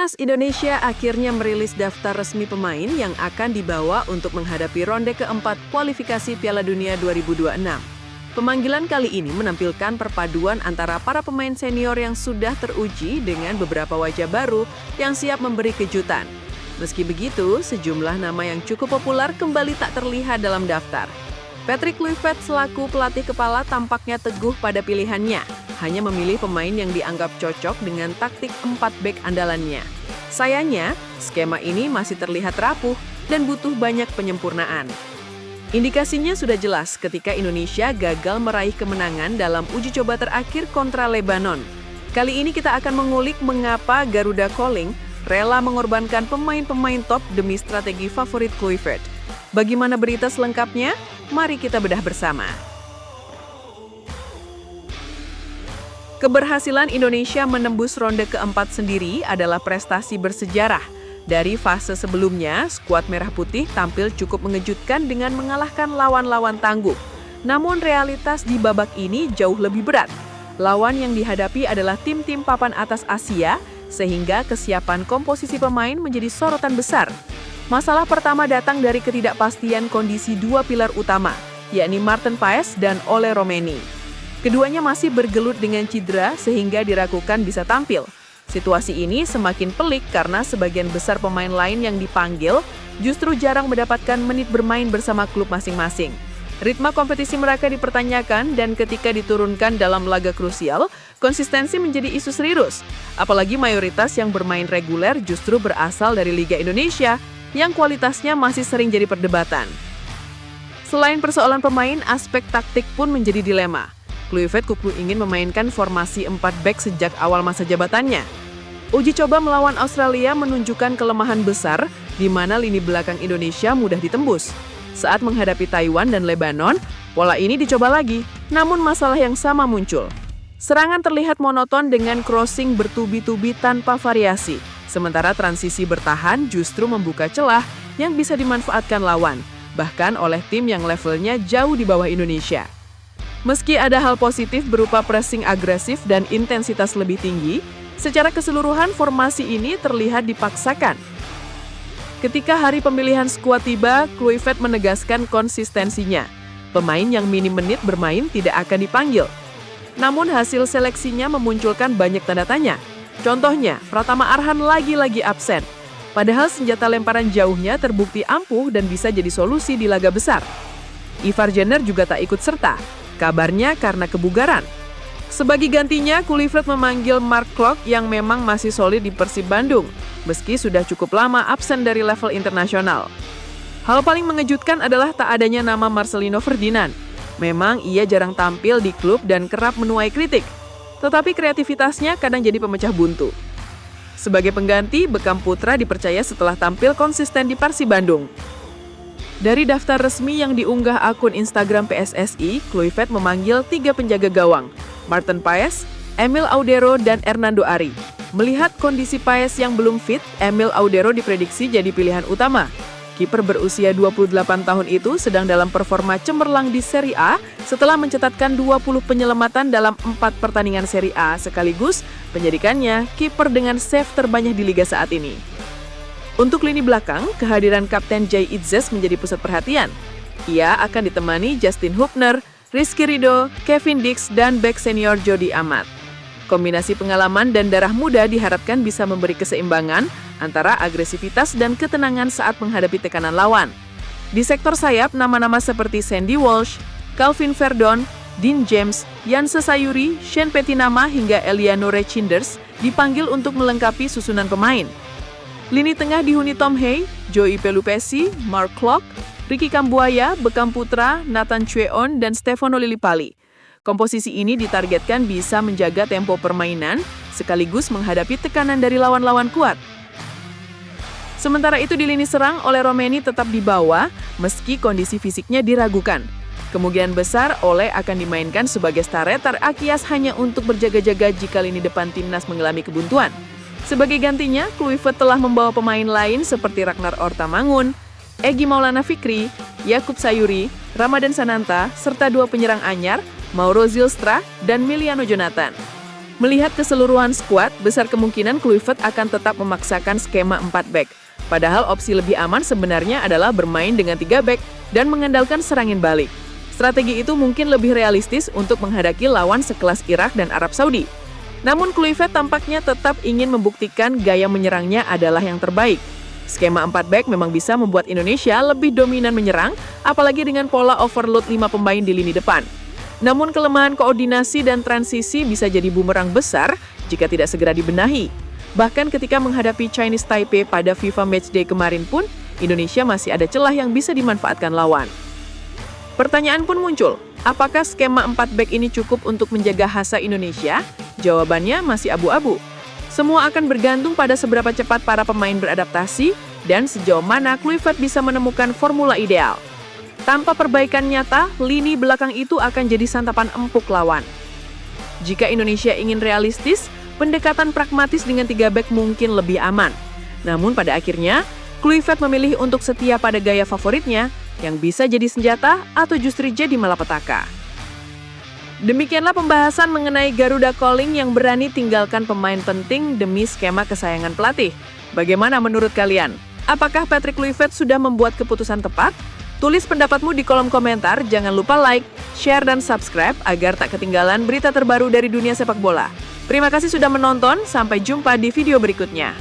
Timnas Indonesia akhirnya merilis daftar resmi pemain yang akan dibawa untuk menghadapi ronde keempat kualifikasi Piala Dunia 2026. Pemanggilan kali ini menampilkan perpaduan antara para pemain senior yang sudah teruji dengan beberapa wajah baru yang siap memberi kejutan. Meski begitu, sejumlah nama yang cukup populer kembali tak terlihat dalam daftar. Patrick Kluivert selaku pelatih kepala tampaknya teguh pada pilihannya. Hanya memilih pemain yang dianggap cocok dengan taktik 4 bek andalannya. Sayangnya, skema ini masih terlihat rapuh dan butuh banyak penyempurnaan. Indikasinya sudah jelas ketika Indonesia gagal meraih kemenangan dalam uji coba terakhir kontra Lebanon. Kali ini kita akan mengulik mengapa Garuda Calling rela mengorbankan pemain-pemain top demi strategi favorit Kluivert. Bagaimana berita selengkapnya? Mari kita bedah bersama. Keberhasilan Indonesia menembus ronde keempat sendiri adalah prestasi bersejarah. Dari fase sebelumnya, skuad Merah Putih tampil cukup mengejutkan dengan mengalahkan lawan-lawan tangguh. Namun realitas di babak ini jauh lebih berat. Lawan yang dihadapi adalah tim-tim papan atas Asia, sehingga kesiapan komposisi pemain menjadi sorotan besar. Masalah pertama datang dari ketidakpastian kondisi dua pilar utama, yakni Maarten Paes dan Ole Roemeny. Keduanya masih bergelut dengan cedera sehingga diragukan bisa tampil. Situasi ini semakin pelik karena sebagian besar pemain lain yang dipanggil justru jarang mendapatkan menit bermain bersama klub masing-masing. Ritme kompetisi mereka dipertanyakan dan ketika diturunkan dalam laga krusial, konsistensi menjadi isu serius. Apalagi mayoritas yang bermain reguler justru berasal dari Liga Indonesia yang kualitasnya masih sering jadi perdebatan. Selain persoalan pemain, aspek taktik pun menjadi dilema. Kluivert kuku ingin memainkan formasi 4 bek sejak awal masa jabatannya. Uji coba melawan Australia menunjukkan kelemahan besar di mana lini belakang Indonesia mudah ditembus. Saat menghadapi Taiwan dan Lebanon, pola ini dicoba lagi, namun masalah yang sama muncul. Serangan terlihat monoton dengan crossing bertubi-tubi tanpa variasi, sementara transisi bertahan justru membuka celah yang bisa dimanfaatkan lawan, bahkan oleh tim yang levelnya jauh di bawah Indonesia. Meski ada hal positif berupa pressing agresif dan intensitas lebih tinggi, secara keseluruhan formasi ini terlihat dipaksakan. Ketika hari pemilihan skuad tiba, Kluivert menegaskan konsistensinya. Pemain yang minim menit bermain tidak akan dipanggil. Namun hasil seleksinya memunculkan banyak tanda tanya. Contohnya, Pratama Arhan lagi-lagi absen. Padahal senjata lemparan jauhnya terbukti ampuh dan bisa jadi solusi di laga besar. Ivar Jenner juga tak ikut serta. Kabarnya karena kebugaran. Sebagai gantinya, Kluivert memanggil Mark Klok yang memang masih solid di Persib Bandung, meski sudah cukup lama absen dari level internasional. Hal paling mengejutkan adalah tak adanya nama Marcelino Ferdinand. Memang ia jarang tampil di klub dan kerap menuai kritik, tetapi kreativitasnya kadang jadi pemecah buntu. Sebagai pengganti, Bekam Putra dipercaya setelah tampil konsisten di Persib Bandung. Dari daftar resmi yang diunggah akun Instagram PSSI, Kluivert memanggil 3 penjaga gawang, Maarten Paes, Emil Audero, dan Hernando Ari. Melihat kondisi Paes yang belum fit, Emil Audero diprediksi jadi pilihan utama. Kiper berusia 28 tahun itu sedang dalam performa cemerlang di Serie A setelah mencatatkan 20 penyelamatan dalam 4 pertandingan Serie A sekaligus menjadikannya kiper dengan save terbanyak di liga saat ini. Untuk lini belakang, kehadiran Kapten Jay Itzes menjadi pusat perhatian. Ia akan ditemani Justin Hubner, Rizky Ridho, Kevin Dix, dan bek senior Jody Amat. Kombinasi pengalaman dan darah muda diharapkan bisa memberi keseimbangan antara agresivitas dan ketenangan saat menghadapi tekanan lawan. Di sektor sayap, nama-nama seperti Sandy Walsh, Calvin Verdon, Dean James, Janse Sayuri, Shane Petinama, hingga Eliano Rechinders dipanggil untuk melengkapi susunan pemain. Lini tengah dihuni Tom Hay, Joey Pelupesi, Mark Klok, Ricky Kambuaya, Bekam Putra, Nathan Chue-on, dan Stefano Lillipali. Komposisi ini ditargetkan bisa menjaga tempo permainan, sekaligus menghadapi tekanan dari lawan-lawan kuat. Sementara itu di lini serang, Ole Roemeny tetap di bawah, meski kondisi fisiknya diragukan. Kemungkinan besar Ole akan dimainkan sebagai starter Akias hanya untuk berjaga-jaga jika lini depan timnas mengalami kebuntuan. Sebagai gantinya, Kluivert telah membawa pemain lain seperti Ragnar Ortamangun, Egy Maulana Fikri, Yakub Sayuri, Ramadan Sananta, serta 2 penyerang anyar, Mauro Zylstra dan Miliano Jonathan. Melihat keseluruhan skuad, besar kemungkinan Kluivert akan tetap memaksakan skema 4 back. Padahal opsi lebih aman sebenarnya adalah bermain dengan 3 back dan mengandalkan serangin balik. Strategi itu mungkin lebih realistis untuk menghadapi lawan sekelas Irak dan Arab Saudi. Namun Kluivert tampaknya tetap ingin membuktikan gaya menyerangnya adalah yang terbaik. Skema 4 back memang bisa membuat Indonesia lebih dominan menyerang, apalagi dengan pola overload 5 pemain di lini depan. Namun kelemahan koordinasi dan transisi bisa jadi bumerang besar jika tidak segera dibenahi. Bahkan ketika menghadapi Chinese Taipei pada FIFA Matchday kemarin pun, Indonesia masih ada celah yang bisa dimanfaatkan lawan. Pertanyaan pun muncul, apakah skema 4 back ini cukup untuk menjaga hasa Indonesia? Jawabannya masih abu-abu. Semua akan bergantung pada seberapa cepat para pemain beradaptasi dan sejauh mana Kluivert bisa menemukan formula ideal. Tanpa perbaikan nyata, lini belakang itu akan jadi santapan empuk lawan. Jika Indonesia ingin realistis, pendekatan pragmatis dengan 3 back mungkin lebih aman. Namun pada akhirnya, Kluivert memilih untuk setia pada gaya favoritnya yang bisa jadi senjata atau justru jadi malapetaka. Demikianlah pembahasan mengenai Garuda Calling yang berani tinggalkan pemain penting demi skema kesayangan pelatih. Bagaimana menurut kalian? Apakah Patrick Kluivert sudah membuat keputusan tepat? Tulis pendapatmu di kolom komentar, jangan lupa like, share, dan subscribe agar tak ketinggalan berita terbaru dari dunia sepak bola. Terima kasih sudah menonton, sampai jumpa di video berikutnya.